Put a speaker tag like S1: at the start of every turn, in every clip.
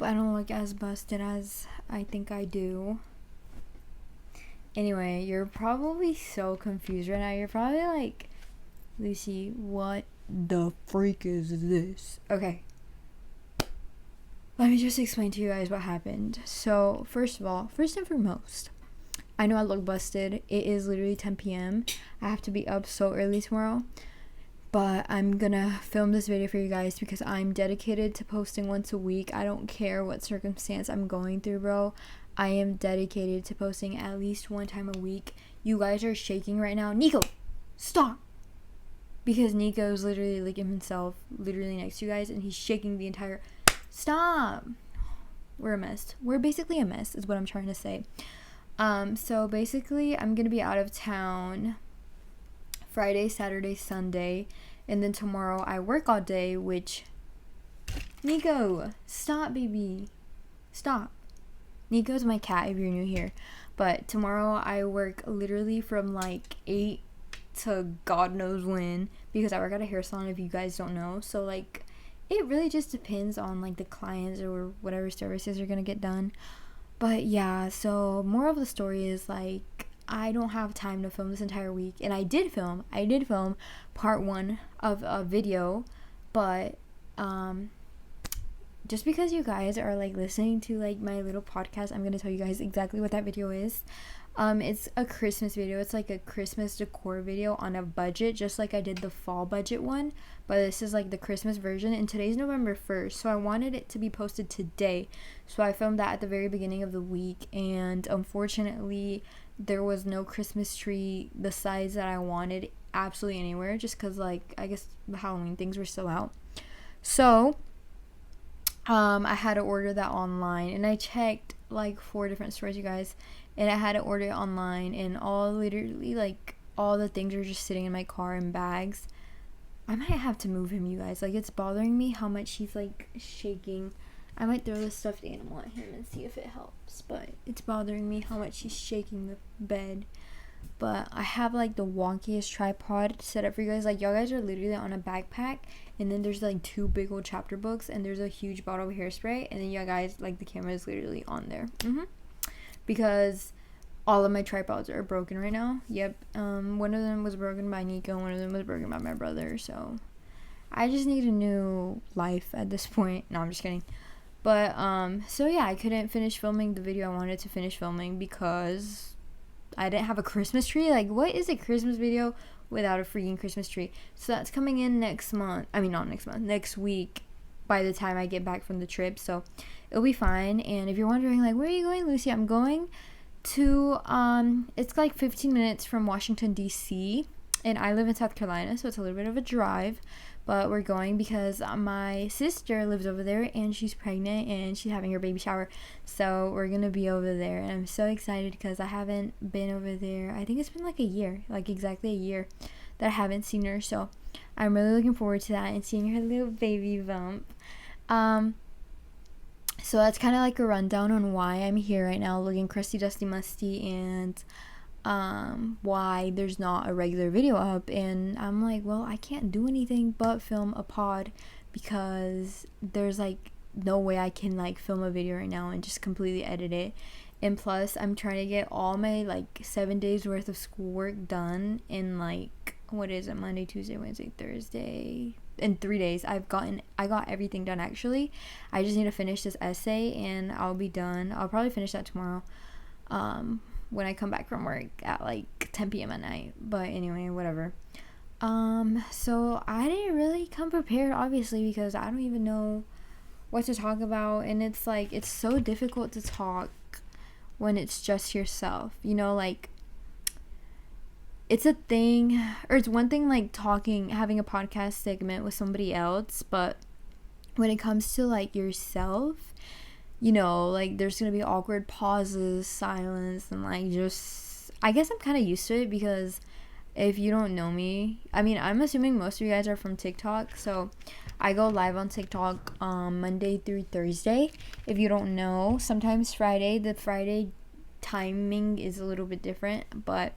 S1: hope I don't look as busted as I think I do. Anyway, you're probably so confused right now. You're probably like, Lucy, what the freak is this? Okay. Let me just explain to you guys what happened. So, first and foremost, I know I look busted. It is literally 10 p.m. I have to be up so early tomorrow. But I'm gonna film this video for you guys because I'm dedicated to posting once a week. I don't care what circumstance I'm going through, bro. I am dedicated to posting at least one time a week. You guys are shaking right now. Nico, stop! Because Nico's literally like himself, literally next to you guys, and he's shaking the entire... Stop! We're a mess. We're basically a mess, is what I'm trying to say. So basically, I'm gonna be out of town Friday, Saturday, Sunday, and then tomorrow I work all day, which... Nico, stop, baby. Stop. Nico's my cat if you're new here. But tomorrow I work literally from like 8 to God knows when, because I work at a hair salon if you guys don't know. So like, it really just depends on like the clients or whatever services are gonna get done. But yeah, so more of the story is like, I don't have time to film this entire week, and I did film part 1 of a video, but just because you guys are like listening to like my little podcast, I'm gonna tell you guys exactly what that video is. It's a Christmas video. It's like a Christmas decor video on a budget, just like I did the fall budget one, but this is like the Christmas version, and today's November 1st, so I wanted it to be posted today, so I filmed that at the very beginning of the week, and unfortunately there was no Christmas tree the size that I wanted absolutely anywhere, just because like I guess the Halloween things were still out. So I had to order that online, and I checked like 4 different stores, you guys, and I had to order it online, and literally like all the things are just sitting in my car in bags. I might have to move him, you guys. Like, it's bothering me how much he's like shaking. I might throw this stuffed animal at him and see if it helps, but it's bothering me how much he's shaking the bed. But I have like the wonkiest tripod set up for you guys. Like, y'all guys are literally on a backpack, and then there's like 2 big old chapter books, and there's a huge bottle of hairspray, and then y'all guys, like, the camera is literally on there. Because all of my tripods are broken right now. Yep. One of them was broken by Nico, one of them was broken by my brother, so I just need a new life at this point. No, I'm just kidding. But so yeah, I couldn't finish filming the video I wanted to finish filming because I didn't have a Christmas tree. Like, what is a Christmas video without a freaking Christmas tree? So that's coming in next month. I mean, not next month, next week, by the time I get back from the trip. So it'll be fine. And if you're wondering, like, where are you going, Lucy? I'm going to it's like 15 minutes from Washington DC, and I live in South Carolina, so it's a little bit of a drive, but we're going because my sister lives over there, and she's pregnant, and she's having her baby shower, so we're gonna be over there, and I'm so excited because I haven't been over there. I think it's been like a year, like exactly a year that I haven't seen her, so I'm really looking forward to that and seeing her little baby bump. So that's kind of like a rundown on why I'm here right now looking crusty, dusty, musty, and why there's not a regular video up. And I'm like, well, I can't do anything but film a pod because there's like no way I can like film a video right now and just completely edit it. And plus, I'm trying to get all my like 7 days worth of schoolwork done in like, what is it, Monday, Tuesday, Wednesday, Thursday. In 3 days I got everything done. Actually, I just need to finish this essay and I'll be done. I'll probably finish that tomorrow when I come back from work at like 10 p.m. at night. But anyway, whatever. So I didn't really come prepared, obviously, because I don't even know what to talk about, and it's like, it's so difficult to talk when it's just yourself, you know, like it's a thing, or it's one thing like having a podcast segment with somebody else, but when it comes to like yourself, you know, like there's gonna be awkward pauses, silence, and like just, I guess I'm kind of used to it because if you don't know me, I mean, I'm assuming most of you guys are from TikTok, so I go live on TikTok Monday through Thursday. If you don't know, sometimes the Friday timing is a little bit different, but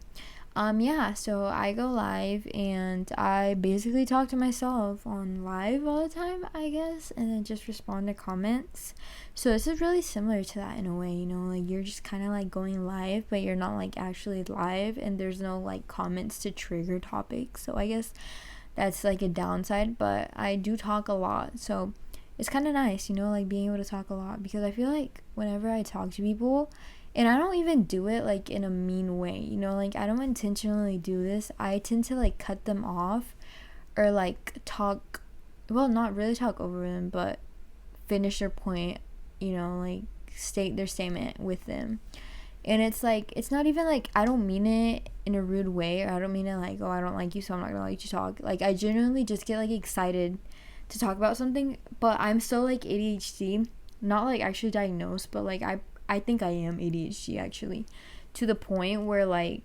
S1: Yeah, so I go live and I basically talk to myself on live all the time, I guess, and then just respond to comments. So this is really similar to that in a way, you know, like you're just kind of like going live, but you're not like actually live, and there's no like comments to trigger topics. So I guess that's like a downside, but I do talk a lot. So it's kind of nice, you know, like being able to talk a lot, because I feel like whenever I talk to people, and I don't even do it like in a mean way, you know, like I don't intentionally do this. I tend to like cut them off or like talk, well, not really talk over them, but finish their point, you know, like state their statement with them. And it's like, it's not even like I don't mean it in a rude way, or I don't mean it like, oh, I don't like you, so I'm not gonna let you talk. Like I genuinely just get like excited to talk about something, but I'm still like ADHD, not like actually diagnosed, but like I think I am ADHD actually, to the point where like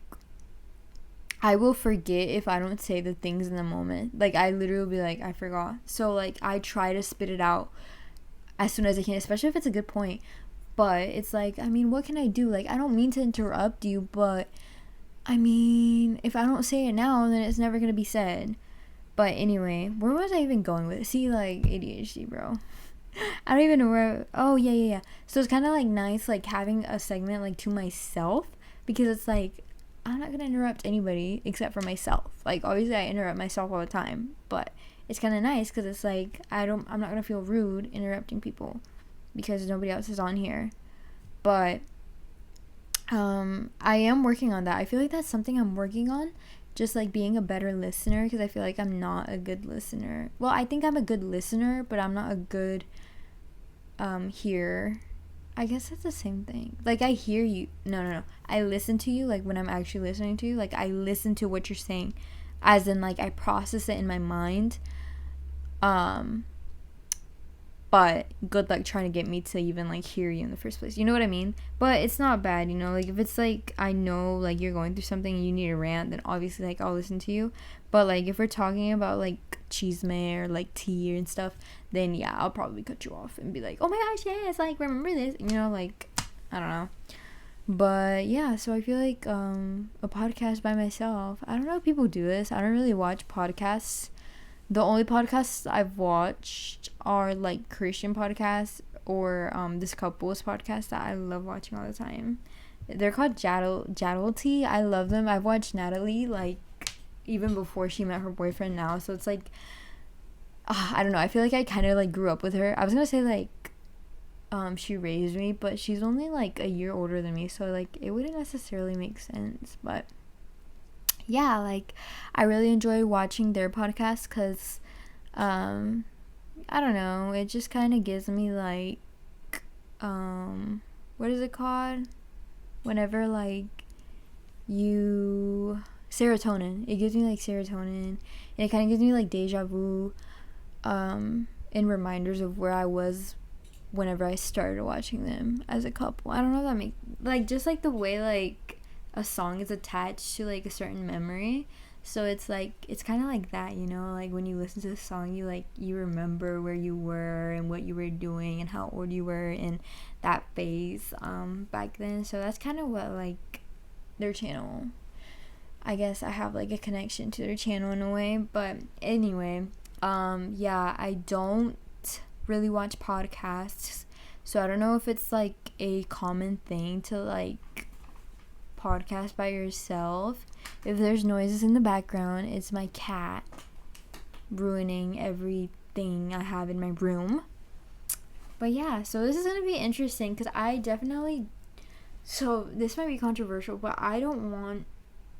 S1: I will forget if I don't say the things in the moment. Like I literally will be like, I forgot. So like I try to spit it out as soon as I can, especially if it's a good point. But it's like, I mean, what can I do? Like I don't mean to interrupt you, but I mean, if I don't say it now, then it's never gonna be said. But anyway, where was I even going with it? See, like ADHD, bro. I don't even know where. Oh, yeah. So it's kind of like nice, like having a segment like to myself, because it's like I'm not gonna interrupt anybody except for myself. Like obviously I interrupt myself all the time, but it's kind of nice because it's like I'm not gonna feel rude interrupting people because nobody else is on here. But I am working on that. I feel like that's something I'm working on, just like being a better listener, because I feel like I'm not a good listener. Well, I think I'm a good listener, but I'm not a good hearer. I guess that's the same thing. Like I hear you. No. I listen to you, like when I'm actually listening to you, like I listen to what you're saying, as in like I process it in my mind. But good luck trying to get me to even like hear you in the first place, you know what I mean? But it's not bad, you know, like if it's like I know like you're going through something and you need a rant, then obviously like I'll listen to you. But like if we're talking about like chisme or like tea and stuff, then yeah, I'll probably cut you off and be like, oh my gosh, yes, like remember this, you know, like I don't know. But yeah, so I feel like a podcast by myself, I don't know if people do this. I don't really watch podcasts. The only podcasts I've watched are like Christian podcasts or this couple's podcast that I love watching all the time. They're called Jaddle I love them. I've watched Natalie like even before she met her boyfriend now. So it's like I don't know. I feel like I kind of like grew up with her. I was gonna say like she raised me, but she's only like a year older than me, so like it wouldn't necessarily make sense. But yeah, like I really enjoy watching their podcast because I don't know, it just kind of gives me like what is it called whenever like you serotonin. It gives me like serotonin, and it kind of gives me like deja vu and reminders of where I was whenever I started watching them as a couple. I don't know if that makes like just like the way like a song is attached to like a certain memory, so it's like it's kind of like that, you know, like when you listen to the song you like you remember where you were and what you were doing and how old you were in that phase back then. So that's kind of what like their channel, I guess I have like a connection to their channel in a way. But anyway, yeah, I don't really watch podcasts, so I don't know if it's like a common thing to like podcast by yourself. If there's noises in the background, it's my cat ruining everything I have in my room. But yeah, so this is gonna be interesting because I definitely, so this might be controversial, but I don't want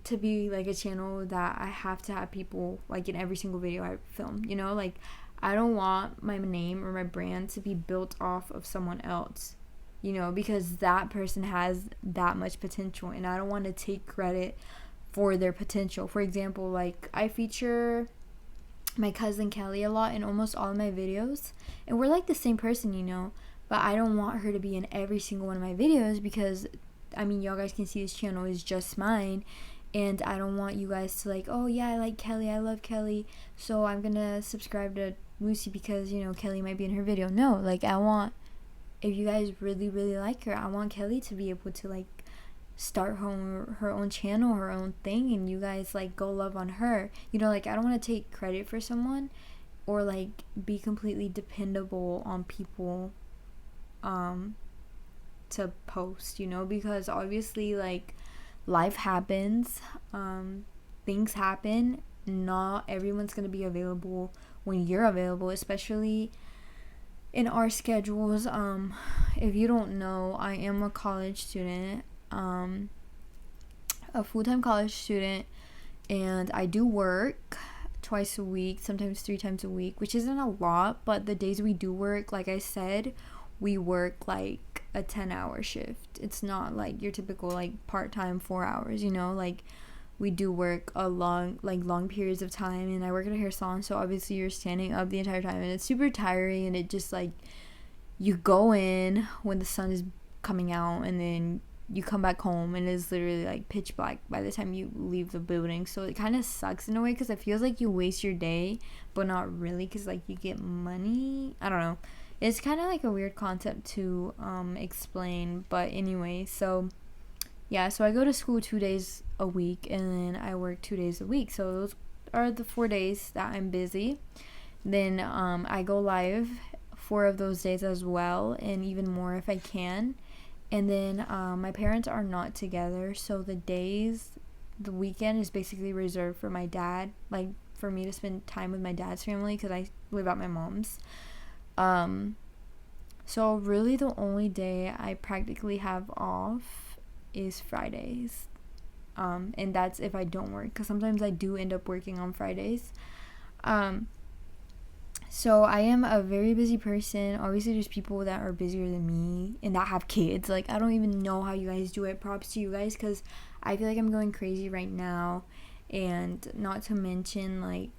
S1: to be like a channel that I have to have people like in every single video I film, you know, like I don't want my name or my brand to be built off of someone else, you know, because that person has that much potential and I don't want to take credit for their potential. For example, like I feature my cousin Kelly a lot in almost all of my videos, and we're like the same person, you know, but I don't want her to be in every single one of my videos because I mean y'all guys can see this channel is just mine, and I don't want you guys to like, oh yeah, I like Kelly, I love Kelly, so I'm gonna subscribe to Lucy because, you know, Kelly might be in her video. No, like I want, if you guys really like her, I want Kelly to be able to like start her own channel, her own thing, and you guys like go love on her. You know, like I don't want to take credit for someone or like be completely dependable on people to post, you know, because obviously like life happens, things happen. Not everyone's gonna be available when you're available, especially in our schedules. If you don't know, I am a college student, a full-time college student, and I do work twice a week, sometimes 3 times a week, which isn't a lot, but the days we do work, like I said, we work like a 10-hour shift. It's not like your typical like part-time 4 hours, you know, like we do work a long periods of time, and I work at a hair salon, so obviously you're standing up the entire time, and it's super tiring, and it just like you go in when the sun is coming out, and then you come back home and it's literally like pitch black by the time you leave the building. So it kind of sucks in a way because it feels like you waste your day, but not really, because like you get money. I don't know, it's kind of like a weird concept to explain, but anyway, so yeah, so I go to school 2 days a week, and then I work 2 days a week. So those are the 4 days that I'm busy. Then I go live 4 of those days as well, and even more if I can. And then my parents are not together, so the weekend is basically reserved for my dad, like for me to spend time with my dad's family, because I live at my mom's. So really the only day I practically have off is Fridays, and that's if I don't work, because sometimes I do end up working on Fridays. So I am a very busy person. Obviously there's people that are busier than me and that have kids. Like I don't even know how you guys do it. Props to you guys, because I feel like I'm going crazy right now, and not to mention like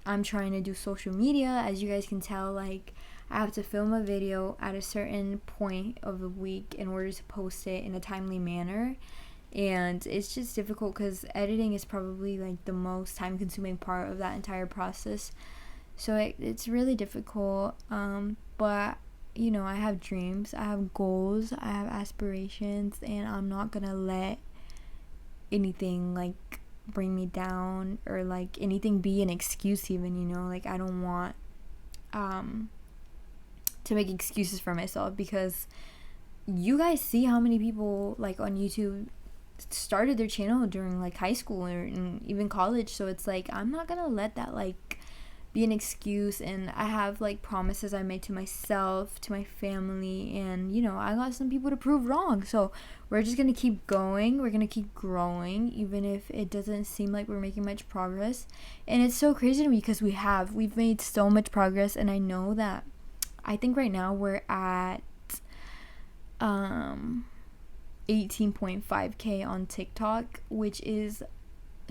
S1: I'm trying to do social media. As you guys can tell, like I have to film a video at a certain point of the week in order to post it in a timely manner, and it's just difficult because editing is probably like the most time consuming part of that entire process. So it's really difficult, but you know, I have dreams, I have goals, I have aspirations, and I'm not gonna let anything like bring me down, or like anything be an excuse even, you know. Like I don't want to make excuses for myself, because you guys see how many people like on YouTube started their channel during like high school or even college. So it's like I'm not gonna let that like be an excuse, and I have like promises I made to myself, to my family, and you know, I got some people to prove wrong. So we're just gonna keep going, we're gonna keep growing, even if it doesn't seem like we're making much progress. And it's so crazy to me because we've made so much progress, and I know that I think right now we're at 18.5k on TikTok, which is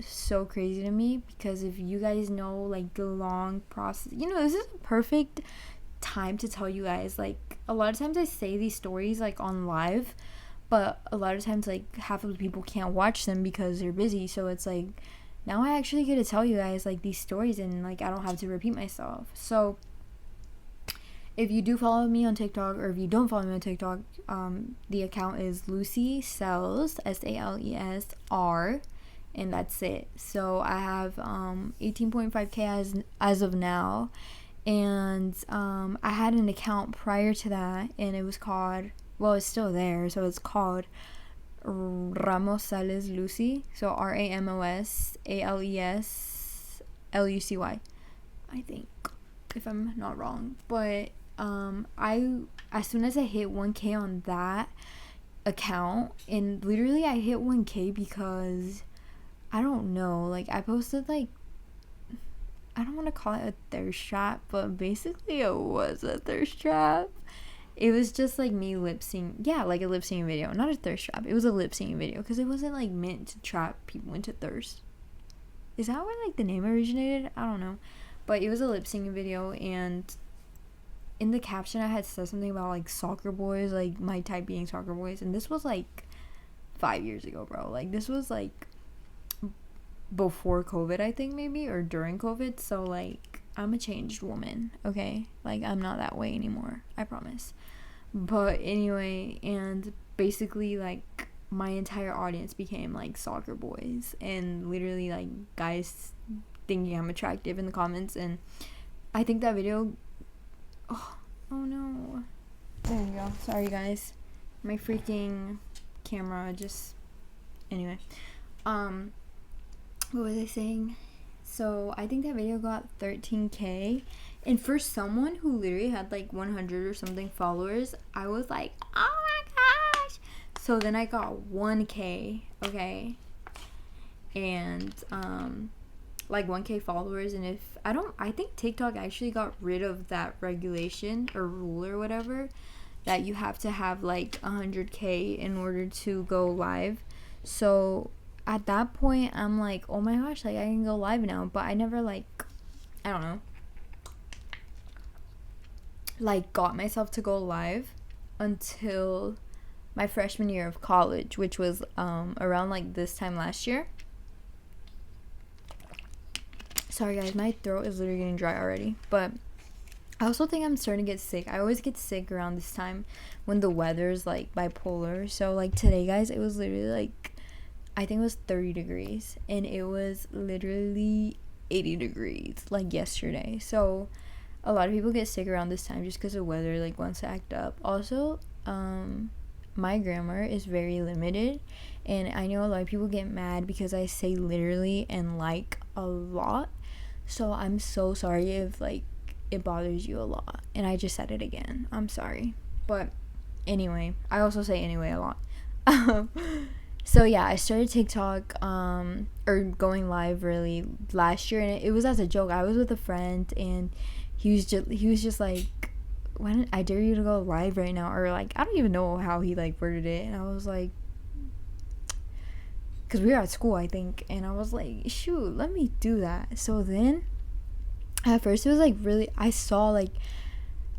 S1: so crazy to me, because if you guys know like the long process, you know, this is a perfect time to tell you guys, like a lot of times I say these stories like on live, but a lot of times like half of the people can't watch them because they're busy. So it's like now I actually get to tell you guys like these stories, and like I don't have to repeat myself. So if you do follow me on TikTok, or if you don't follow me on TikTok, the account is lucysalesr, SALESR, and that's it. So I have 18.5k as of now, and I had an account prior to that, and it was called, well, it's still there, so it's called Ramos Sales Lucy, so RAMOSALESLUCY, I think, if I'm not wrong. But as soon as I hit 1k on that account, and literally I hit 1k because I don't know, like I posted like, I don't want to call it a thirst trap, but basically it was a thirst trap. It was just like me lip sync, yeah, like a lip syncing video, not a thirst trap. It was a lip syncing video, because it wasn't like meant to trap people into thirst. Is that where like the name originated? I don't know, but it was a lip syncing video, and in the caption I had said something about like soccer boys, like my type being soccer boys, and this was like 5 years ago, bro. Like this was like before COVID, I think, maybe, or during COVID. So like I'm a changed woman, okay? Like I'm not that way anymore, I promise. But anyway, and basically like my entire audience became like soccer boys and literally like guys thinking I'm attractive in the comments. And I think that video, oh no, there you go, sorry guys, my freaking camera just, anyway, what was I saying? So I think that video got 13k, and for someone who literally had like 100 or something followers, I was like, oh my gosh. So then I got 1k, okay, and like 1k followers. And if I think TikTok actually got rid of that regulation or rule or whatever, that you have to have like 100k in order to go live. So at that point I'm like, oh my gosh, like I can go live now. But I never like, I don't know, like got myself to go live until my freshman year of college, which was around like this time last year. Sorry guys, my throat is literally getting dry already. But I also think I'm starting to get sick. I always get sick around this time when the weather's like bipolar. So like today guys, it was literally like, I think it was 30 degrees and it was literally 80 degrees like yesterday. So a lot of people get sick around this time just because the weather like wants to act up. Also, my grammar is very limited, and I know a lot of people get mad because I say literally and like a lot. So I'm so sorry if like it bothers you a lot, and I just said it again. I'm sorry. But anyway, I also say anyway a lot. So yeah, I started TikTok or going live really last year, and it was as a joke. I was with a friend and he was just like, when I dare you to go live right now, or like, I don't even know how he like worded it, and I was like, because we were at school I think, and I was like, shoot, let me do that. So then at first it was like really, I saw like,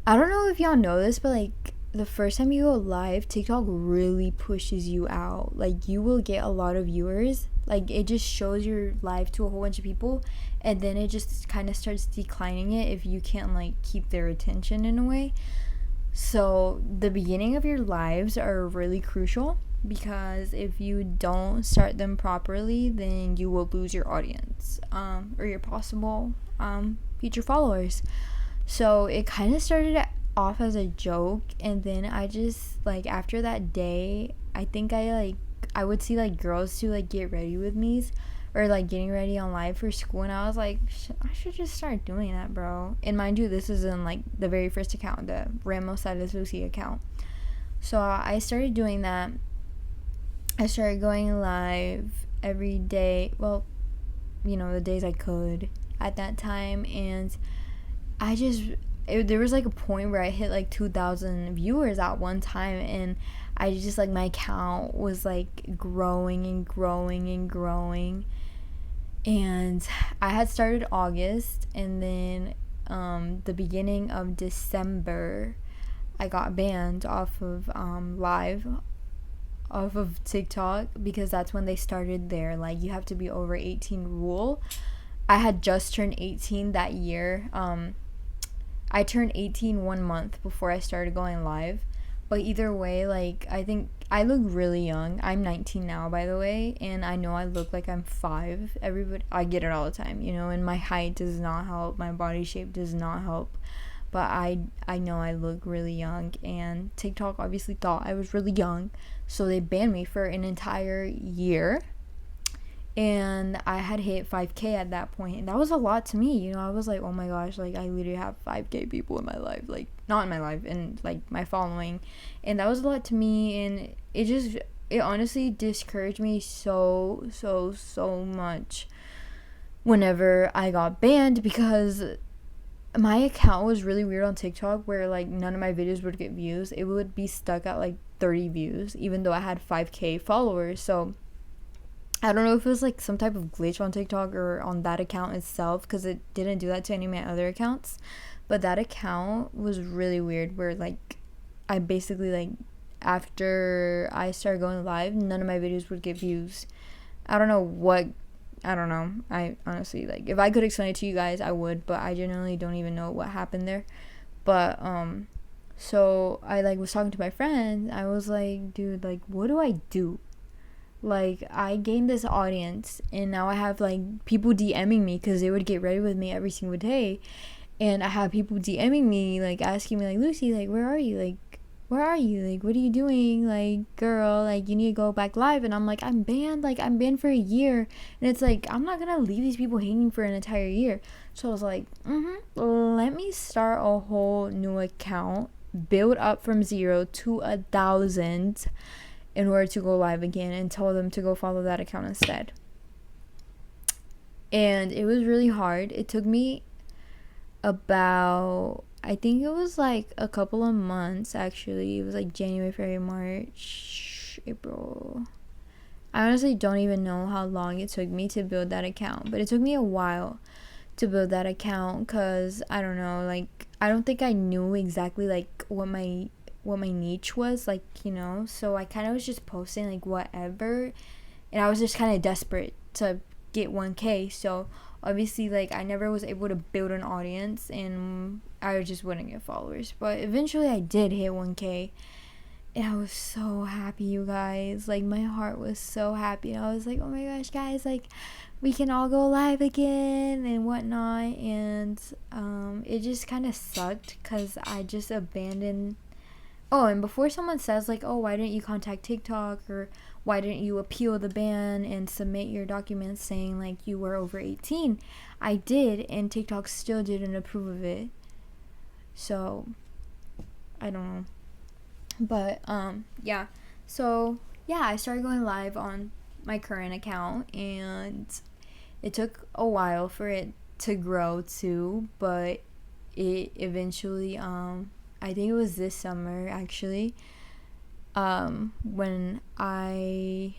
S1: I don't know if y'all know this, but like the first time you go live, TikTok really pushes you out. Like you will get a lot of viewers, like it just shows your live to a whole bunch of people, and then it just kind of starts declining it if you can't like keep their attention in a way. So the beginning of your lives are really crucial, because if you don't start them properly, then you will lose your audience, or your possible future followers. So it kind of started off as a joke, and then I just like, after that day, I think I would see like girls to like get ready with me, or like getting ready on live for school, and I was like, I should just start doing that, bro. And mind you, this is in like the very first account, the Ramos Lucy account. So I started doing that. I started going live every day, well, you know, the days I could at that time, and there was like a point where I hit like 2,000 viewers at one time, and I just like, my account was like growing and growing and growing. And I had started August, and then the beginning of December I got banned off of live off of TikTok, because that's when they started their like, you have to be over 18 rule. I had just turned 18 that year. I turned 18 1 month before I started going live. But either way, like, I think I look really young. I'm 19 now, by the way, and I know I look like I'm 5. Everybody, I get it all the time, you know, and my height does not help, my body shape does not help. But I know I look really young, and TikTok obviously thought I was really young, so they banned me for an entire year. And I had hit 5k at that point, and that was a lot to me, you know. I was like, oh my gosh, like I literally have 5k people in my life, like not in my life, and like my following, and that was a lot to me. And it honestly discouraged me so much whenever I got banned, because my account was really weird on TikTok, where like none of my videos would get views. It would be stuck at like 30 views even though I had 5k followers. So I don't know if it was like some type of glitch on TikTok or on that account itself, because it didn't do that to any of my other accounts. But that account was really weird, where like I basically, like, after I started going live, none of my videos would get views. I don't know. I honestly, like, if I could explain it to you guys, I would, but I genuinely don't even know what happened there. But so I like was talking to my friend. I was like, dude, like, what do I do? like I gained this audience, and now I have like people DMing me because they would get ready with me every single day, and I have people DMing me like asking me like, Lucy, like where are you, like what are you doing, like girl, like you need to go back live. And I'm like, I'm banned for a year, and it's like I'm not gonna leave these people hanging for an entire year. So I was like, let me start a whole new account, build up from 0 to 1,000 in order to go live again, and tell them to go follow that account instead. And it was really hard. It took me about, I think it was like a couple of months actually. It was like January, February, March, April. I honestly don't even know how long it took me to build that account, but it took me a while to build that account because I don't know, like I don't think I knew exactly like what my niche was, like, you know. So I kind of was just posting like whatever, and I was just kind of desperate to get 1K. So obviously like I never was able to build an audience, and I just wouldn't get followers. But eventually I did hit 1K, and I was so happy, you guys. Like my heart was so happy, and I was like, oh my gosh, guys, like we can all go live again and whatnot. And it just kind of sucked because I just abandoned. Oh, and before someone says like, oh, why didn't you contact TikTok, or why didn't you appeal the ban and submit your documents saying like you were over 18, I did, and TikTok still didn't approve of it. So I don't know. But yeah. So yeah, I started going live on my current account, and it took a while for it to grow too, but it eventually I think it was this summer actually, when I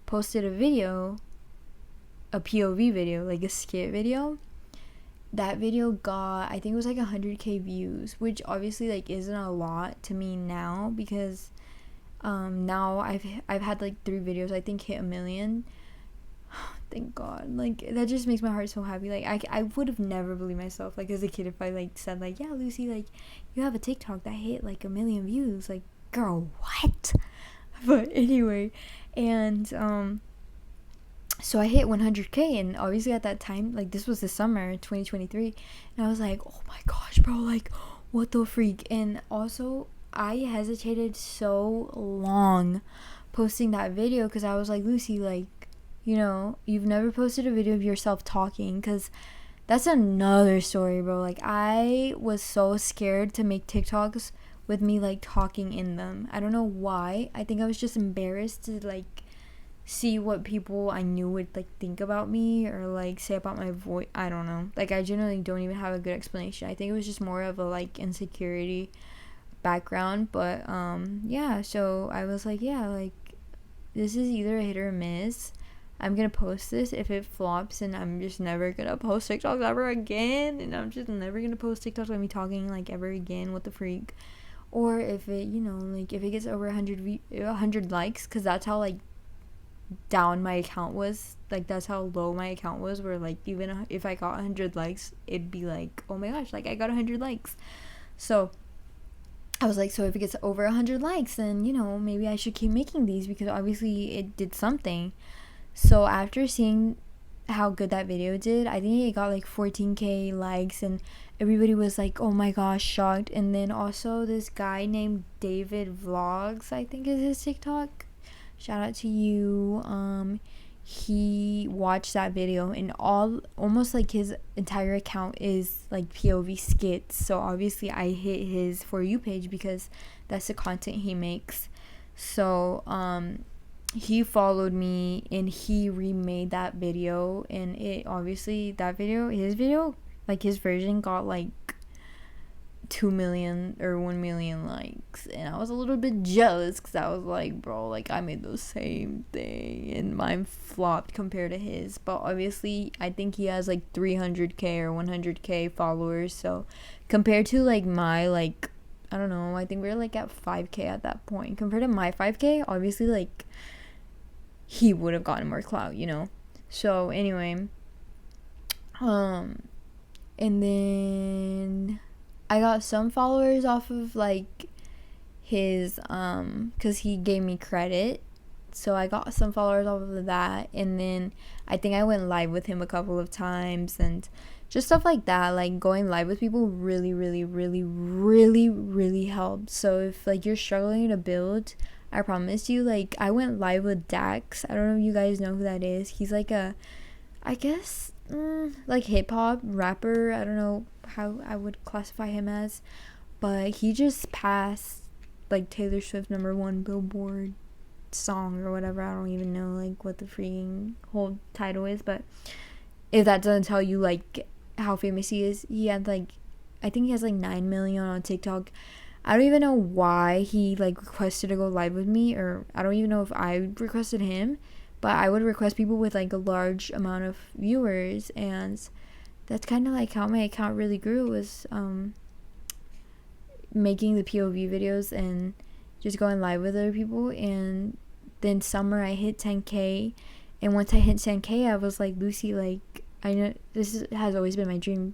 S1: posted a video, a POV video, like a skit video. That video got, I think it was like 100K views, which obviously like isn't a lot to me now, because now I've had like 3 videos I think hit 1 million. Thank God. Like that just makes my heart so happy. Like I would have never believed myself like as a kid if I like said like, yeah, Lucy, like you have a TikTok that hit like 1 million views. Like, girl, what? But anyway, and so I hit 100K, and obviously at that time, like this was the summer 2023, and I was like, oh my gosh, bro, like what the freak. And also I hesitated so long posting that video because I was like, Lucy, like, you know, you've never posted a video of yourself talking, because that's another story, bro. Like I was so scared to make TikToks with me like talking in them. I don't know why. I think I was just embarrassed to like see what people I knew would like think about me or like say about my voice. I don't know. Like I generally don't even have a good explanation. I think it was just more of a like insecurity background. But yeah, so I was like, yeah, like this is either a hit or a miss. I'm gonna post this. If it flops, and I'm just never gonna post TikToks ever again, and I'm just never gonna post TikToks with me talking like ever again. What the freak? Or if it, you know, like if it gets over 100 likes, because that's how like down my account was, like that's how low my account was, where like even if I got 100 likes, it'd be like, oh my gosh, like I got 100 likes. So I was like, so if it gets over 100 likes, then, you know, maybe I should keep making these, because obviously it did something. So after seeing how good that video did, I think it got like 14K likes, and everybody was like, oh my gosh, shocked. And then also this guy named David Vlogs, I think is his TikTok, shout out to you, he watched that video, and almost like his entire account is like POV skits. So obviously I hit his For You page because that's the content he makes. So he followed me, and he remade that video, and it obviously, that video, his video, like his version got like 2 million or 1 million likes, and I was a little bit jealous because I was like, bro, like I made the same thing and mine flopped compared to his. But obviously I think he has like 300K or 100K followers, so compared to like my, like, I don't know, I think we were like at 5K at that point. Compared to my 5K, obviously like he would have gotten more clout, you know. So anyway, and then I got some followers off of like his because he gave me credit So I got some followers off of that, and then I think I went live with him a couple of times, and just stuff like that. Like going live with people really, really, really, really, really helps. So if like you're struggling to build, I promise you, like I went live with Dax. I don't know if you guys know who that is. He's like a, I guess, like hip hop rapper. I don't know how I would classify him as, but he just passed like Taylor Swift #1 Billboard song or whatever. I don't even know like what the freaking whole title is, but if that doesn't tell you like how famous he is, he had like, I think he has like 9 million on TikTok. I don't even know why he like requested to go live with me, or I don't even know if I requested him, but I would request people with like a large amount of viewers, and that's kind of like how my account really grew, was making the POV videos and just going live with other people. And then summer I hit 10k, and once I hit 10k I was like, Lucy, like I know has always been my dream,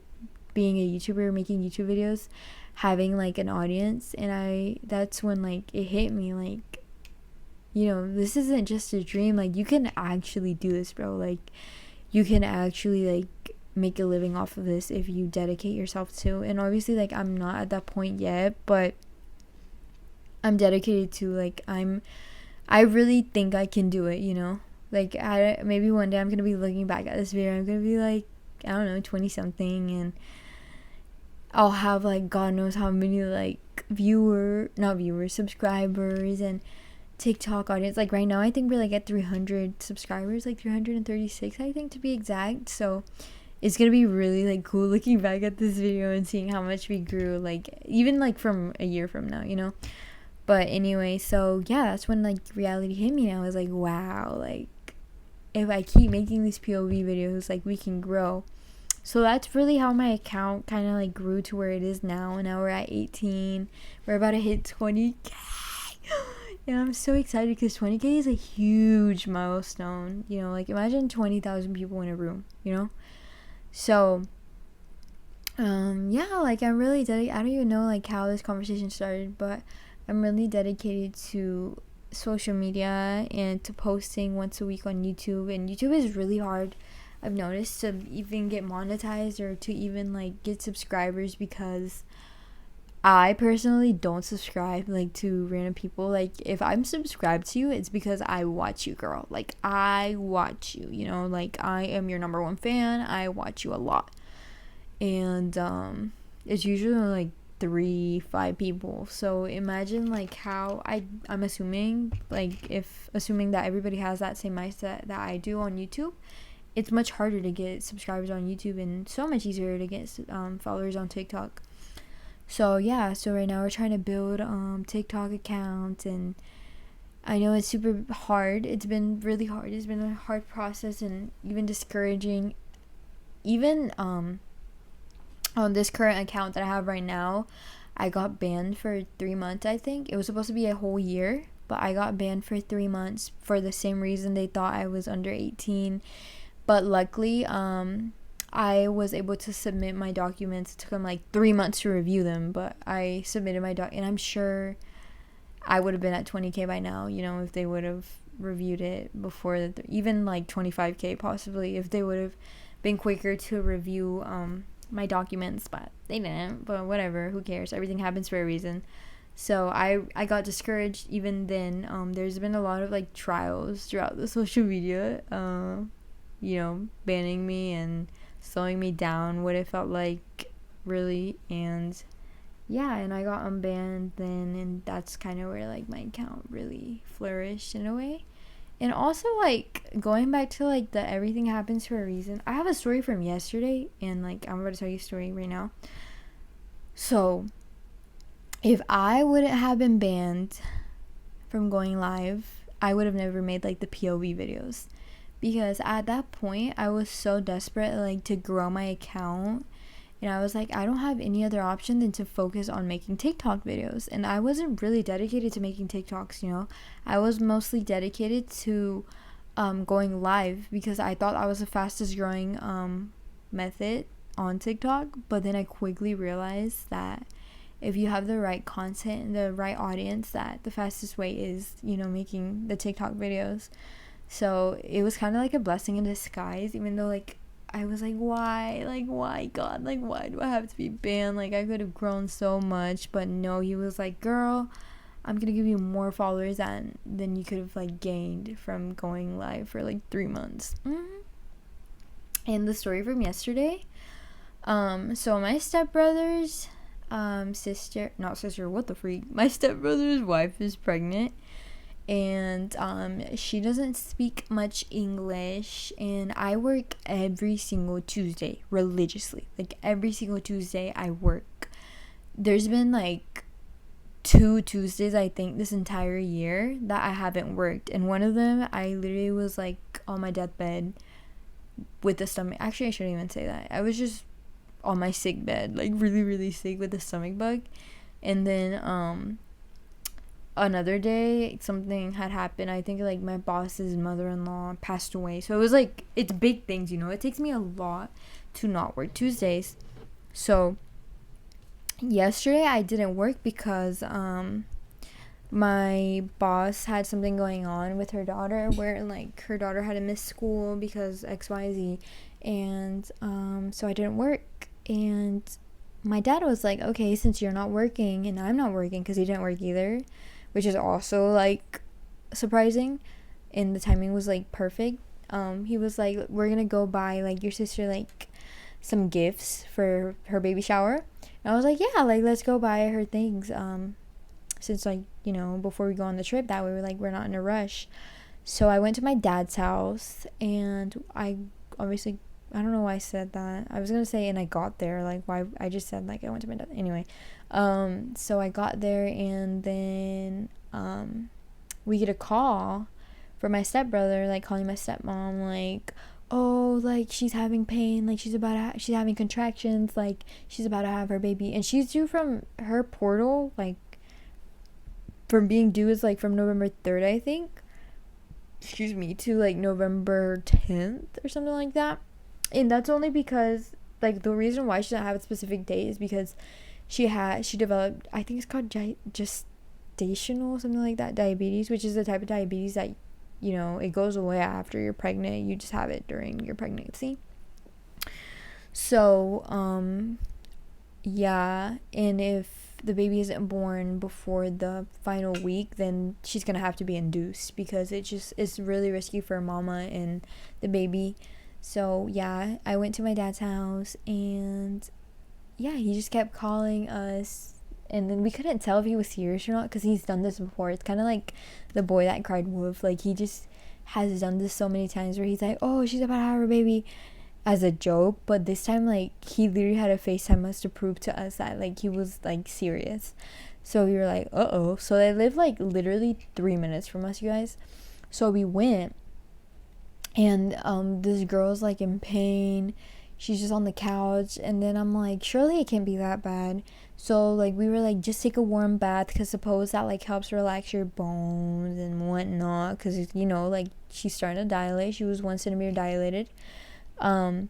S1: being a YouTuber, making YouTube videos, having like an audience. And that's when like it hit me, like, you know, this isn't just a dream, like you can actually do this, bro. Like you can actually like make a living off of this if you dedicate yourself to. And obviously like I'm not at that point yet, but I'm dedicated to, like I really think I can do it, you know. Like maybe one day I'm gonna be looking back at this video, I'm gonna be like, I don't know, 20 something, and I'll have like God knows how many like subscribers and TikTok audience. Like right now I think we're like at 300 subscribers, like 336 I think to be exact. So it's gonna be really like cool looking back at this video and seeing how much we grew, like even like from a year from now, you know. But anyway, so yeah, that's when like reality hit me, and I was like, wow, like if I keep making these POV videos, like we can grow. So that's really how my account kind of like grew to where it is now. And now we're at 18, we're about to hit 20k. And I'm so excited because 20k is a huge milestone, you know. Like imagine 20,000 people in a room, you know. So yeah, like I'm really dedicated. I don't even know like how this conversation started, but I'm really dedicated to social media and to posting once a week on YouTube. And YouTube is really hard, I've noticed, to even get monetized or to even like get subscribers, because I personally don't subscribe like to random people. Like if I'm subscribed to you, it's because I watch you, girl. Like I watch you, you know, like I am your #1 fan. I watch you a lot. And it's usually like 3-5 people. So imagine like how I'm assuming, like if assuming that everybody has that same mindset that I do on YouTube, it's much harder to get subscribers on YouTube and so much easier to get followers on TikTok. So yeah, so right now we're trying to build TikTok account, and I know it's super hard. It's been really hard. It's been a hard process and even discouraging. Even on this current account that I have right now, I got banned for 3 months, I think. It was supposed to be a whole year, but I got banned for 3 months for the same reason. They thought I was under 18. But luckily, I was able to submit my documents. It took them like 3 months to review them, but I submitted my and I'm sure I would have been at 20k by now, you know, if they would have reviewed it before even like 25k possibly, if they would have been quicker to review my documents. But they didn't. But whatever, who cares? Everything happens for a reason. So I got discouraged even then. There's been a lot of like trials throughout the social media, you know, banning me and slowing me down, what it felt like, really. And yeah, and I got unbanned then, and that's kind of where like my account really flourished in a way. And also like going back to like the everything happens for a reason, I have a story from yesterday, and like I'm about to tell you a story right now. So if I wouldn't have been banned from going live, I would have never made like the POV videos, because at that point I was so desperate like to grow my account, and I was like, I don't have any other option than to focus on making TikTok videos. And I wasn't really dedicated to making TikToks, you know. I was mostly dedicated to going live, because I thought I was the fastest growing method on TikTok. But then I quickly realized that if you have the right content and the right audience, that the fastest way is, you know, making the TikTok videos. So it was kind of like a blessing in disguise, even though like I was like, why God, like why do I have to be banned? Like I could have grown so much. But no, he was like, girl, I'm gonna give you more followers than you could have like gained from going live for like 3 months. And the story from yesterday, so my stepbrother's what the freak, my stepbrother's wife is pregnant, and she doesn't speak much English, and I work every single Tuesday religiously. Like every single Tuesday I work. There's been like 2 Tuesdays I think this entire year that I haven't worked, and one of them I literally was like on my deathbed with the stomach. Actually, I shouldn't even say that. I was just on my sick bed, like really really sick with a stomach bug. And then another day something had happened. I think like my boss's mother-in-law passed away, so it was like, it's big things, you know. It takes me a lot to not work Tuesdays. So yesterday I didn't work because my boss had something going on with her daughter, where like her daughter had to miss school because XYZ. And so I didn't work. And my dad was like, okay, since you're not working and I'm not working, because he didn't work either, which is also like surprising, and the timing was like perfect. He was like, we're gonna go buy like your sister like some gifts for her baby shower. And I was like, yeah, like let's go buy her things, since like, you know, before we go on the trip, that way we're not in a rush. So I went to my dad's house, and I obviously, I don't know why I said that. I was gonna say, and I got there, like why I just said like I went to my dad anyway. So I got there, and then we get a call from my stepbrother, like calling my stepmom, like, oh, like she's having pain, like she's having contractions, like she's about to have her baby, and she's due from her portal, like from being due is like from November 3rd, I think, to like November 10th or something like that. And that's only because like the reason why she doesn't have a specific date is because she developed, I think it's called gestational, something like that, diabetes, which is the type of diabetes that, you know, it goes away after you're pregnant. You just have it during your pregnancy. So yeah, and if the baby isn't born before the final week, then she's gonna have to be induced, because it's really risky for mama and the baby. So yeah, I went to my dad's house, and yeah, he just kept calling us, and then we couldn't tell if he was serious or not, because he's done this before. It's kind of like the boy that cried wolf. Like he just has done this so many times, where he's like, oh, she's about to have her baby, as a joke, but this time like he literally had to FaceTime us to prove to us that like he was like serious. So we were like, uh-oh. So they live like literally 3 minutes from us, you guys. So we went, and this girl's like in pain. She's just on the couch, and then I'm like, surely it can't be that bad. So like we were like, just take a warm bath, because suppose that like helps relax your bones and whatnot, because, you know, like she's starting to dilate. She was 1 centimeter dilated. And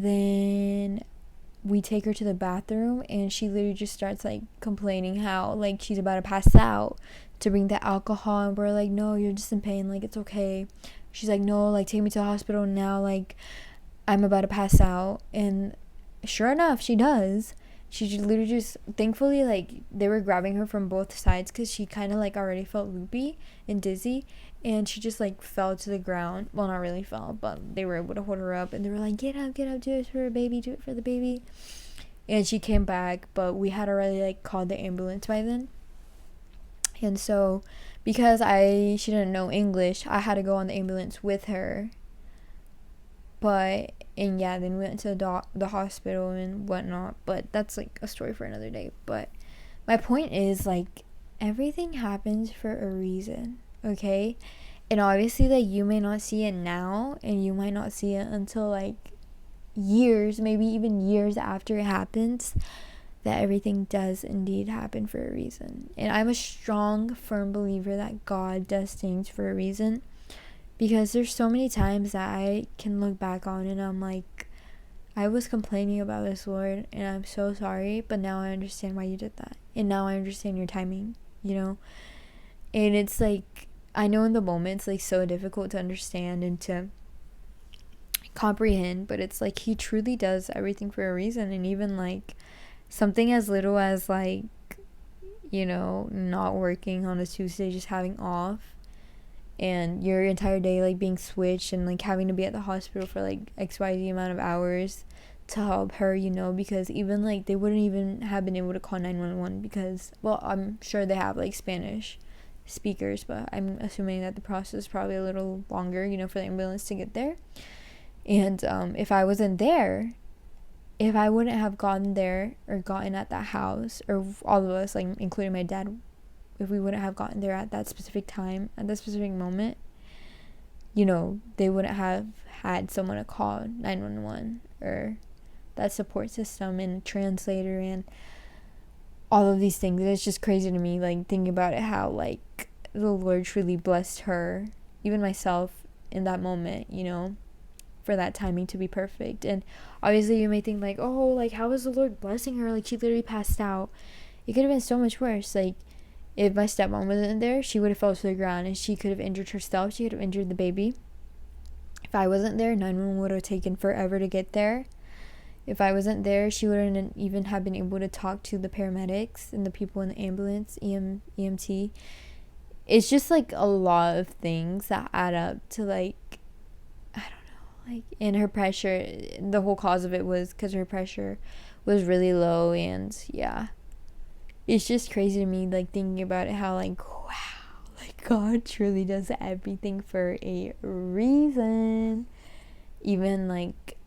S1: then we take her to the bathroom, and she literally just starts like complaining how like she's about to pass out, to bring the alcohol, and we're like, no, you're just in pain, like it's okay. She's like, no, like take me to the hospital now, like I'm about to pass out. And sure enough, she does. She literally just, thankfully, like they were grabbing her from both sides, because she kind of like already felt loopy and dizzy, and she just like fell to the ground. Well, not really fell, but they were able to hold her up, and they were like, get up, do it for a baby, do it for the baby. And she came back, but we had already like called the ambulance by then. And so because she didn't know English, I had to go on the ambulance with her. And yeah, then we went to the hospital and whatnot, but that's like a story for another day. But my point is, like, everything happens for a reason, okay? And obviously, like, you may not see it now, and you might not see it until like years, maybe even years after it happens, that everything does indeed happen for a reason. And I'm a strong, firm believer that God does things for a reason. Because there's so many times that I can look back on, and I'm like, I was complaining about this, Lord, and I'm so sorry, but now I understand why you did that. And now I understand your timing, you know? And it's like, I know in the moment it's like so difficult to understand and to comprehend, but it's like he truly does everything for a reason. And even like something as little as like, you know, not working on a Tuesday, just having off, and your entire day like being switched and like having to be at the hospital for like XYZ amount of hours to help her, you know, because even like they wouldn't even have been able to call 911 because, well, I'm sure they have like Spanish speakers, but I'm assuming that the process is probably a little longer, you know, for the ambulance to get there. And if I wasn't there, if I wouldn't have gotten there or gotten at that house, or all of us, like including my dad, if we wouldn't have gotten there at that specific time, at that specific moment, you know, they wouldn't have had someone to call 911 or that support system and a translator and all of these things. It's just crazy to me, like, thinking about it, how, like, the Lord truly blessed her, even myself, in that moment, you know, for that timing to be perfect. And obviously you may think, like, oh, like, how is the Lord blessing her? Like, she literally passed out. It could have been so much worse. Like, if my stepmom wasn't there, she would have fell to the ground and she could have injured herself. She could have injured the baby. If I wasn't there, 911 would have taken forever to get there. If I wasn't there, she wouldn't even have been able to talk to the paramedics and the people in the ambulance, EMT. It's just like a lot of things that add up to, like, I don't know, like, and her pressure, the whole cause of it was because her pressure was really low. And yeah, it's just crazy to me, like, thinking about it, how, like, wow, like, God truly does everything for a reason. Even, like,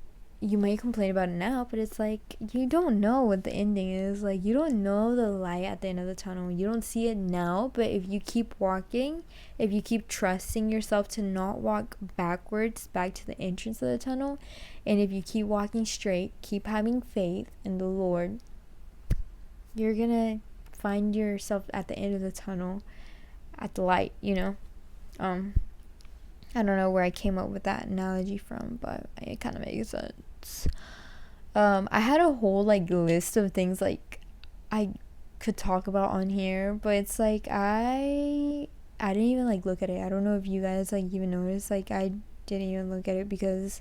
S1: you might complain about it now, but it's like, you don't know what the ending is. Like, you don't know the light at the end of the tunnel. You don't see it now, but if you keep walking, if you keep trusting yourself to not walk backwards back to the entrance of the tunnel, and if you keep walking straight, keep having faith in the Lord, you're gonna find yourself at the end of the tunnel, at the light, you know. I don't know where I came up with that analogy from, but it kind of makes sense. I had a whole, like, list of things, like, I could talk about on here, but it's like, I didn't even, like, look at it. I don't know if you guys, like, even noticed. Like, I didn't even look at it because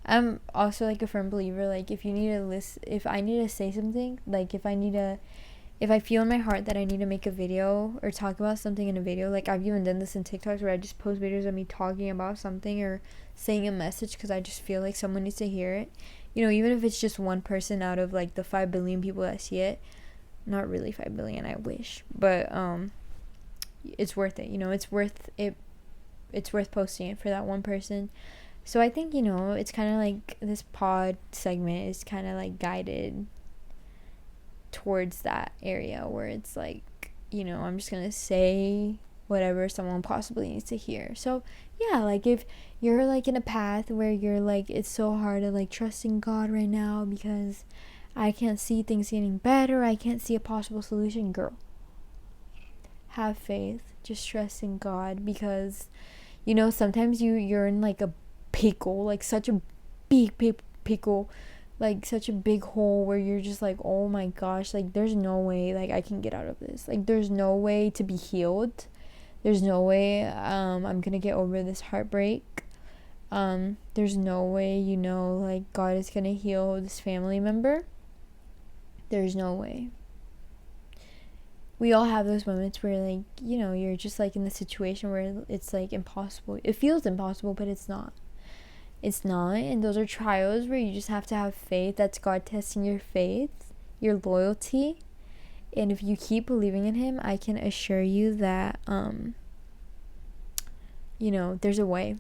S1: I'm also, like, a firm believer, like, if you need to list, if I need to say something, like, if I feel in my heart that I need to make a video or talk about something in a video, like, I've even done this in TikToks where I just post videos of me talking about something or saying a message because I just feel like someone needs to hear it. You know, even if it's just one person out of, like, the 5 billion people that see it. Not really 5 billion, I wish. But, it's worth it, you know, it's worth it. It's worth posting it for that one person. So I think, you know, it's kind of like this pod segment is kind of, like, guided towards that area where it's like, you know, I'm just gonna say whatever someone possibly needs to hear. So yeah, like, if you're, like, in a path where you're like, it's so hard to, like, trust in God right now because I can't see things getting better, I can't see a possible solution, girl, have faith, just trust in God, because, you know, sometimes you're in, like, a pickle, like, such a big pickle, like, such a big hole where you're just like, oh my gosh, like, there's no way, like, I can get out of this. Like, there's no way to be healed. There's no way I'm gonna get over this heartbreak. There's no way, you know, like, God is gonna heal this family member. There's no way. We all have those moments where, like, you know, you're just, like, in the situation where it's, like, impossible. It feels impossible, but it's not. It's not. And those are trials where you just have to have faith. That's God testing your faith, your loyalty. And if you keep believing in Him, I can assure you that, you know, there's a way.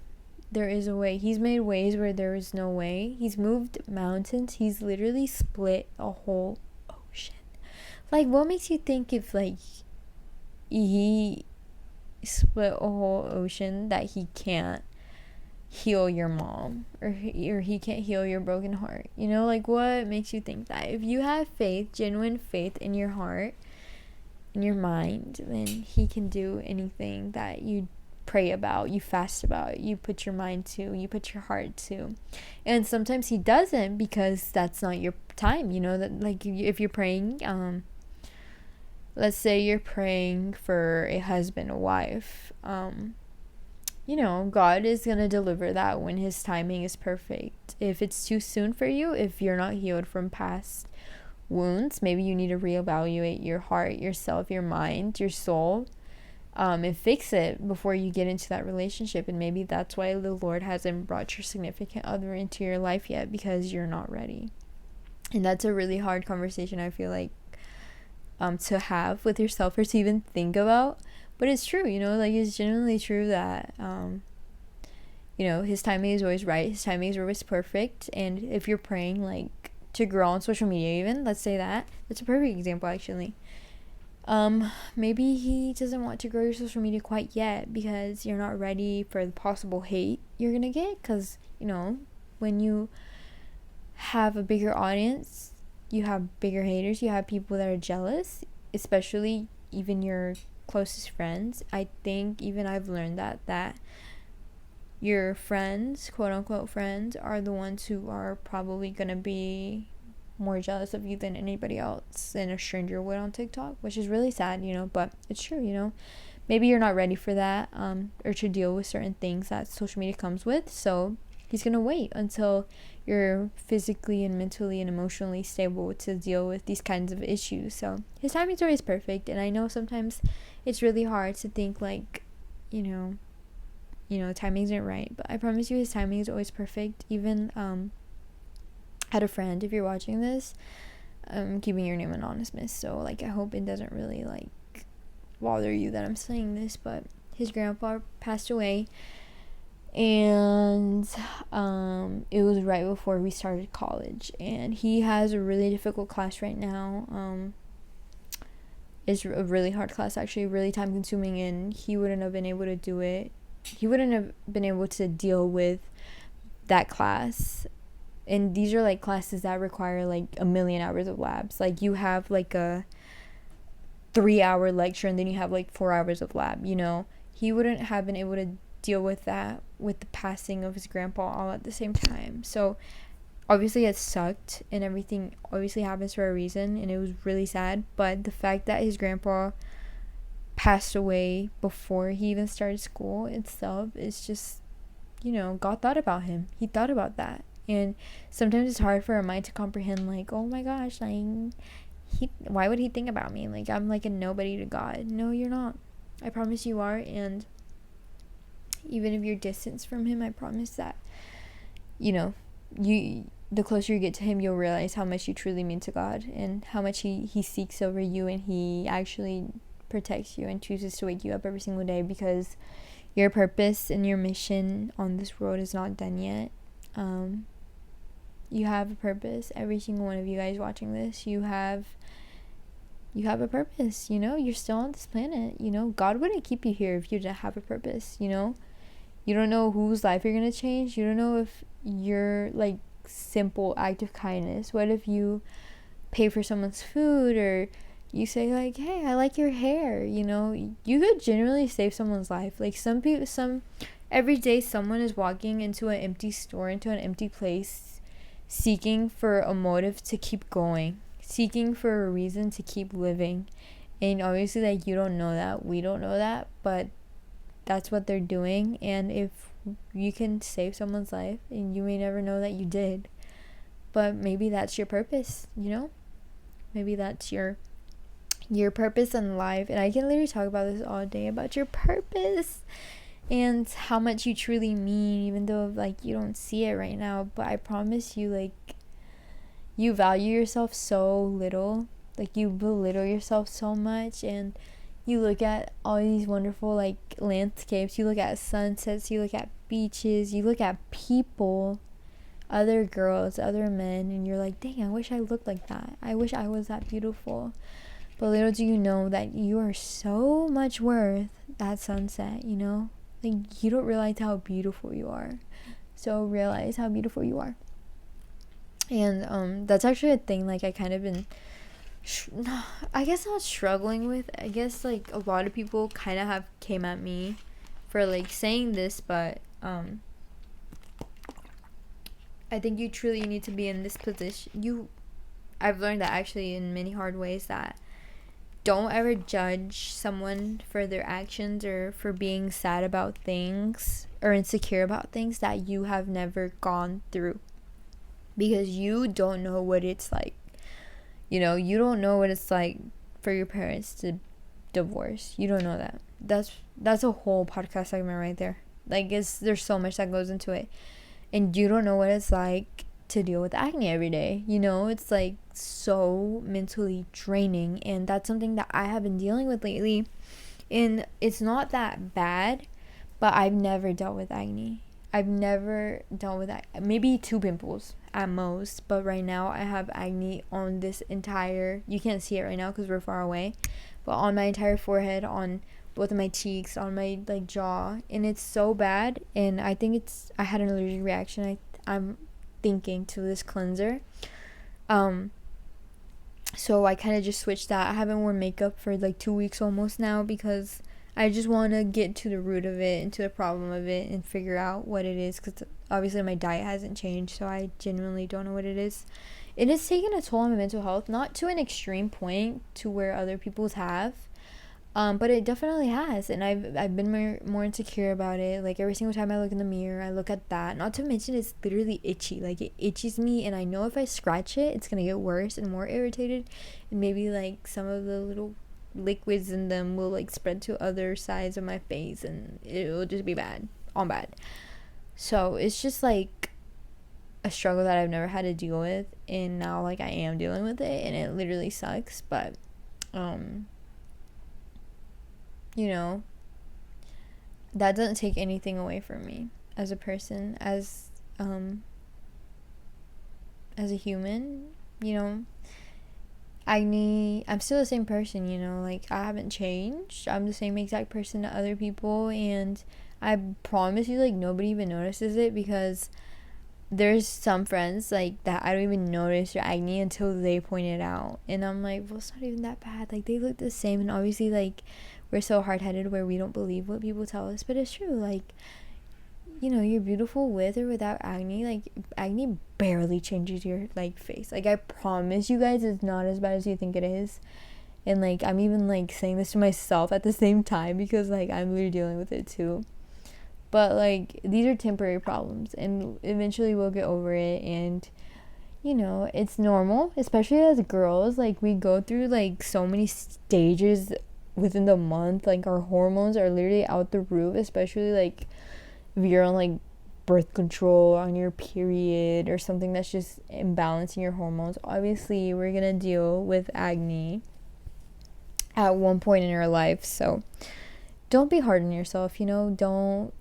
S1: There is a way. He's made ways where there is no way. He's moved mountains. He's literally split a whole ocean. Like, what makes you think if, like, He split a whole ocean that He can't heal your mom, or he can't heal your broken heart? You know, like, what makes you think that? If you have faith, genuine faith in your heart, in your mind, then He can do anything that you pray about, you fast about, you put your mind to, you put your heart to. And sometimes he doesn't, because that's not your time, you know, that like if you're praying, let's say you're praying for a husband, a wife, you know, God is going to deliver that when his timing is perfect. If it's too soon for you, if you're not healed from past wounds, maybe you need to reevaluate your heart, yourself, your mind, your soul, and fix it before you get into that relationship. And maybe that's why the Lord hasn't brought your significant other into your life yet, because you're not ready. And that's a really hard conversation, I feel like, to have with yourself, or to even think about. But it's true, you know, like it's genuinely true that you know, his timing is always right, his timing is always perfect. And if you're praying like to grow on social media, even, let's say that's a perfect example actually. Maybe he doesn't want to grow your social media quite yet, because you're not ready for the possible hate you're gonna get. Because, you know, when you have a bigger audience, you have bigger haters, you have people that are jealous, especially even your closest friends. I think even I've learned that your friends, quote unquote friends, are the ones who are probably gonna be more jealous of you than anybody else, than a stranger would on TikTok, which is really sad, you know, but it's true, you know. Maybe you're not ready for that, or to deal with certain things that social media comes with, so he's gonna wait until you're physically and mentally and emotionally stable to deal with these kinds of issues. So his timing is always perfect. And I know sometimes it's really hard to think like, you know, timing isn't right, but I promise you his timing is always perfect. Even had a friend, if you're watching this, I'm keeping your name anonymous, so like I hope it doesn't really like bother you that I'm saying this, but his grandpa passed away, and it was right before we started college, and he has a really difficult class right now. It's a really hard class, actually, really time consuming, and he wouldn't have been able to do it. He wouldn't have been able to deal with that class. And these are like classes that require like 1,000,000 hours of labs. Like you have like a 3-hour lecture, and then you have like 4 hours of lab, you know. He wouldn't have been able to deal with that, with the passing of his grandpa all at the same time. So obviously it sucked, and everything obviously happens for a reason, and it was really sad. But the fact that his grandpa passed away before he even started school itself is just, you know, God thought about him. He thought about that. And sometimes it's hard for our mind to comprehend, like, oh my gosh, like, why would he think about me? Like, I'm like a nobody to God. No, you're not. I promise you are. And even if you're distant from him, I promise that, you know, the closer you get to him, you'll realize how much you truly mean to God, and how much he seeks over you, and he actually protects you and chooses to wake you up every single day, because your purpose and your mission on this world is not done yet. You have a purpose. Every single one of you guys watching this, you have a purpose, you know. You're still on this planet, you know. God wouldn't keep you here if you didn't have a purpose, you know. You don't know whose life you're gonna change. You don't know if your like simple act of kindness, what if you pay for someone's food, or you say like, hey, I like your hair, you know, you could generally save someone's life. Like every day someone is walking into an empty store, into an empty place, seeking for a motive to keep going, seeking for a reason to keep living. And obviously, like, you don't know that, we don't know that, but that's what they're doing. And if you can save someone's life, and you may never know that you did, but maybe that's your purpose, you know. Maybe that's your purpose in life. And I can literally talk about this all day, about your purpose and how much you truly mean, even though like you don't see it right now. But I promise you, like, you value yourself so little, like you belittle yourself so much. And you look at all these wonderful like landscapes, you look at sunsets, you look at beaches, you look at people, other girls, other men, and you're like, dang, I wish I looked like that, I wish I was that beautiful. But little do you know that you are so much worth that sunset, you know. Like, you don't realize how beautiful you are. So realize how beautiful you are. And that's actually a thing like I kind of been I guess not struggling with. I guess like a lot of people kind of have came at me for like saying this, but I think you truly need to be in this position. I've learned that actually in many hard ways, that don't ever judge someone for their actions or for being sad about things or insecure about things that you have never gone through, because you don't know what it's like. You don't know what it's like for your parents to divorce. You don't know that. That's a whole podcast segment right there. Like, there's so much that goes into it. And you don't know what it's like to deal with acne every day. It's like so mentally draining, and that's something that I have been dealing with lately. And it's not that bad, but I've never dealt with acne. I've never dealt with that. Maybe 2 pimples at most, but right now I have acne on this entire, you can't see it right now because we're far away, but on my entire forehead, on both of my cheeks, on my like jaw, and it's so bad. And I think I had an allergic reaction, I'm thinking, to this cleanser. So I kind of just switched that. I haven't worn makeup for like 2 weeks almost now, because I just want to get to the root of it and to the problem of it and figure out what it is, because obviously my diet hasn't changed, so I genuinely don't know what it is. It has taken a toll on my mental health, not to an extreme point to where other people's have, but it definitely has. And I've been more insecure about it. Like, every single time I look in the mirror, I look at that. Not to mention, it's literally itchy. Like, it itches me, and I know if I scratch it, it's gonna get worse and more irritated, and maybe like some of the little liquids in them will like spread to other sides of my face, and it will just be bad on bad. So it's just like a struggle that I've never had to deal with, and now like I am dealing with it, and it literally sucks. But that doesn't take anything away from me as a person, as a human. Acne, I'm still the same person. Like, I haven't changed. I'm the same exact person to other people, and I promise you, like, nobody even notices it, because there's some friends like that I don't even notice their acne until they point it out, and I'm like, well, it's not even that bad. Like, they look the same. And obviously, like, we're so hard-headed where we don't believe what people tell us, but it's true. Like, you're beautiful with or without acne. Like, acne barely changes your like face. Like, I promise you guys, it's not as bad as you think it is. And like, I'm even like saying this to myself at the same time, because like I'm literally dealing with it too. But like, these are temporary problems, and eventually we'll get over it. And it's normal, especially as girls. Like, we go through like so many stages within the month. Like, our hormones are literally out the roof, especially like if you're on like birth control, on your period, or something that's just imbalancing your hormones. Obviously, we're gonna deal with acne at one point in our life. So don't be hard on yourself. Don't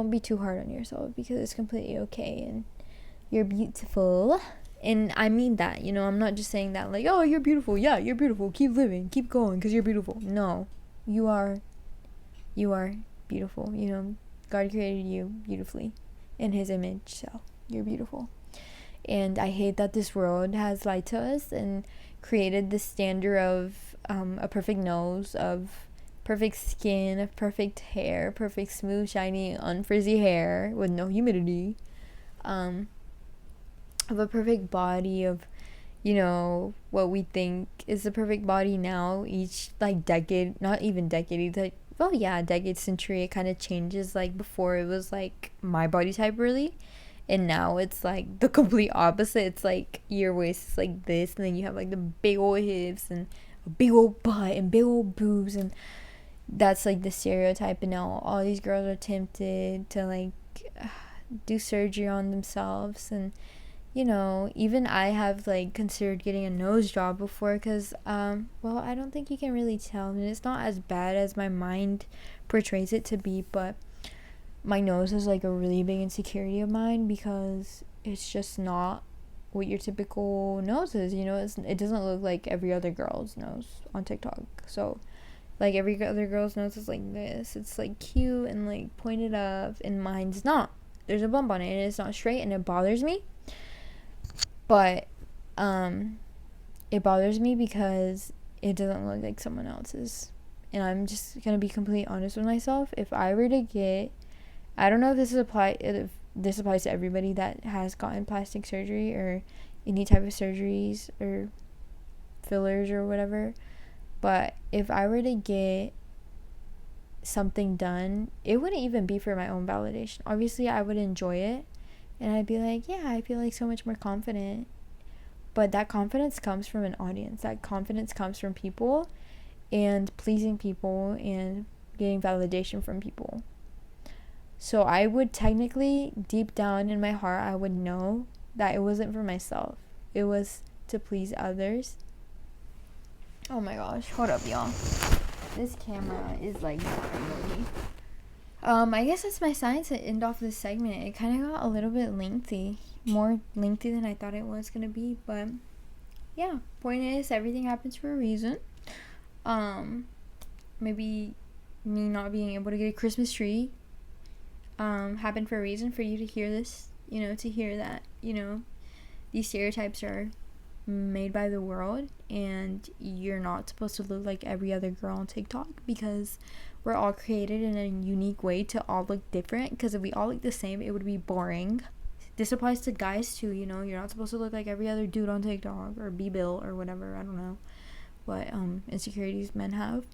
S1: be too hard on yourself, because it's completely okay, and you're beautiful. And I mean that. I'm not just saying that like, oh, you're beautiful. Yeah, you're beautiful. Keep living, keep going, because you're beautiful. No, you are beautiful. God created you beautifully in his image, so you're beautiful. And I hate that this world has lied to us and created this standard of a perfect nose, of perfect skin, of perfect hair, perfect smooth, shiny, unfrizzy hair with no humidity, of a perfect body, of what we think is the perfect body now. Each like decade, not even decade, like, well, yeah, decade, century, it kind of changes. Like, before it was like my body type, really, and now it's like the complete opposite. It's like your waist is like this, and then you have like the big old hips and a big old butt and big old boobs, and that's like the stereotype. And now all these girls are tempted to like do surgery on themselves. And even I have like considered getting a nose job before, because well, I don't think you can really tell, and it's not as bad as my mind portrays it to be, but my nose is like a really big insecurity of mine, because it's just not what your typical nose is. It doesn't look like every other girl's nose on TikTok. So like, every other girl's nose is like this. It's like cute and like pointed up, and mine's not. There's a bump on it, and it's not straight, and it bothers me. But it bothers me because it doesn't look like someone else's. and I'm just gonna be completely honest with myself, if I were to get, I don't know if this applies to everybody that has gotten plastic surgery or any type of surgeries or fillers or whatever, but if I were to get something done, it wouldn't even be for my own validation. Obviously I would enjoy it and I'd be like, yeah, I feel like so much more confident, but that confidence comes from an audience. That confidence comes from people and pleasing people and getting validation from people. So I would technically, deep down in my heart, I would know that it wasn't for myself. It was to please others. Oh my gosh, hold up, y'all. This camera is like really. I guess that's my sign to end off this segment. It kind of got a little bit lengthy, more lengthy than I thought it was gonna be, but yeah. Point is, everything happens for a reason. Maybe me not being able to get a Christmas tree happened for a reason, for you to hear this, to hear that, these stereotypes are made by the world and you're not supposed to look like every other girl on TikTok, because we're all created in a unique way to all look different, because if we all look the same, it would be boring. This applies to guys too, you're not supposed to look like every other dude on TikTok or be built or whatever. I don't know what insecurities men have.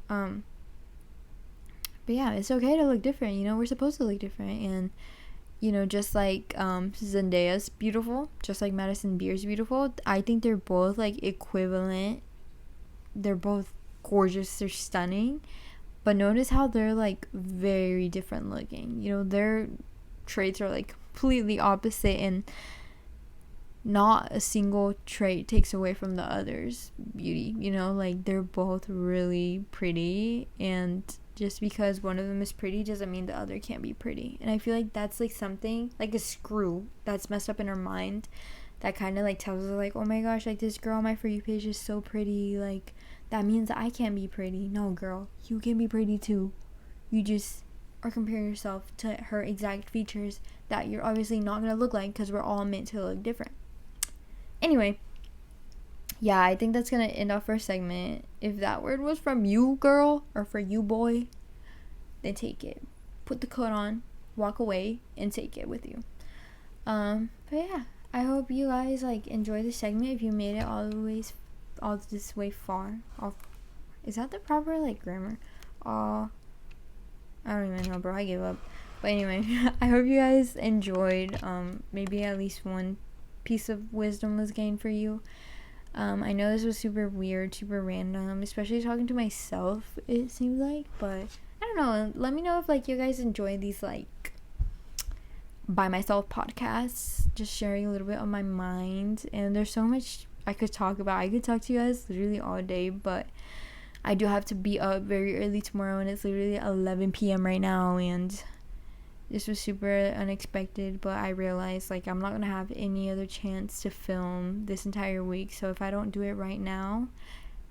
S1: But yeah, it's okay to look different, we're supposed to look different. And just like Zendaya's beautiful, just like Madison Beer's beautiful, I think they're both like equivalent. They're both gorgeous, they're stunning, but notice how they're like very different looking. Their traits are like completely opposite, and not a single trait takes away from the other's beauty. Like they're both really pretty, and just because one of them is pretty doesn't mean the other can't be pretty. And I feel like that's like something, like a screw that's messed up in our mind, that kind of like tells us like, oh my gosh, like this girl on my For You page is so pretty, like that means that I can't be pretty. No, girl, you can be pretty too. You just are comparing yourself to her exact features that you're obviously not gonna look like, because we're all meant to look different. Anyway, yeah, I think that's gonna end off our segment. If that word was from you, girl, or for you, boy, then take it. Put the coat on, walk away, and take it with you. But yeah, I hope you guys like enjoy the segment. If you made it all this way far. Is that the proper like grammar? I don't even know, bro. I gave up. But anyway, I hope you guys enjoyed. Maybe at least one piece of wisdom was gained for you. I know this was super weird, super random, especially talking to myself, it seems like, but I don't know. Let me know if like you guys enjoy these like by myself podcasts, just sharing a little bit of my mind. And there's so much I could talk about. I could talk to you guys literally all day, but I do have to be up very early tomorrow, and it's literally 11 p.m. right now, and this was super unexpected, but I realized like I'm not gonna have any other chance to film this entire week. So if I don't do it right now,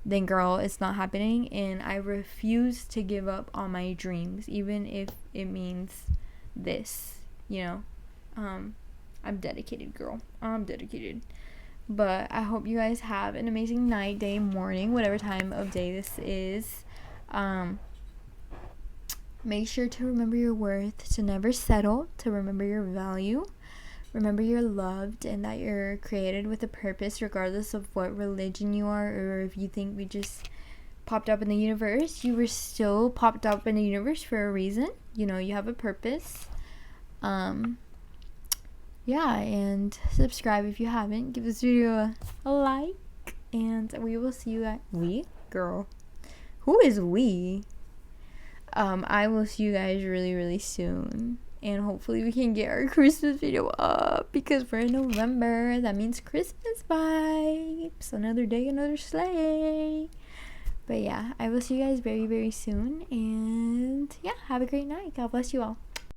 S1: then girl, it's not happening. And I refuse to give up on my dreams, even if it means this, I'm dedicated, girl. I'm dedicated. But I hope you guys have an amazing night, day, morning, whatever time of day this is. Make sure to remember your worth, to never settle, to remember your value, remember you're loved, and that you're created with a purpose, regardless of what religion you are, or if you think we just popped up in the universe. You were still popped up in the universe for a reason. You have a purpose. Yeah, and subscribe if you haven't. Give this video a like, and we will see you at girl. Who is we? I will see you guys really, really soon. And hopefully we can get our Christmas video up, because we're in November. That means Christmas vibes. Another day, another sleigh. But yeah, I will see you guys very, very soon. And yeah, have a great night. God bless you all.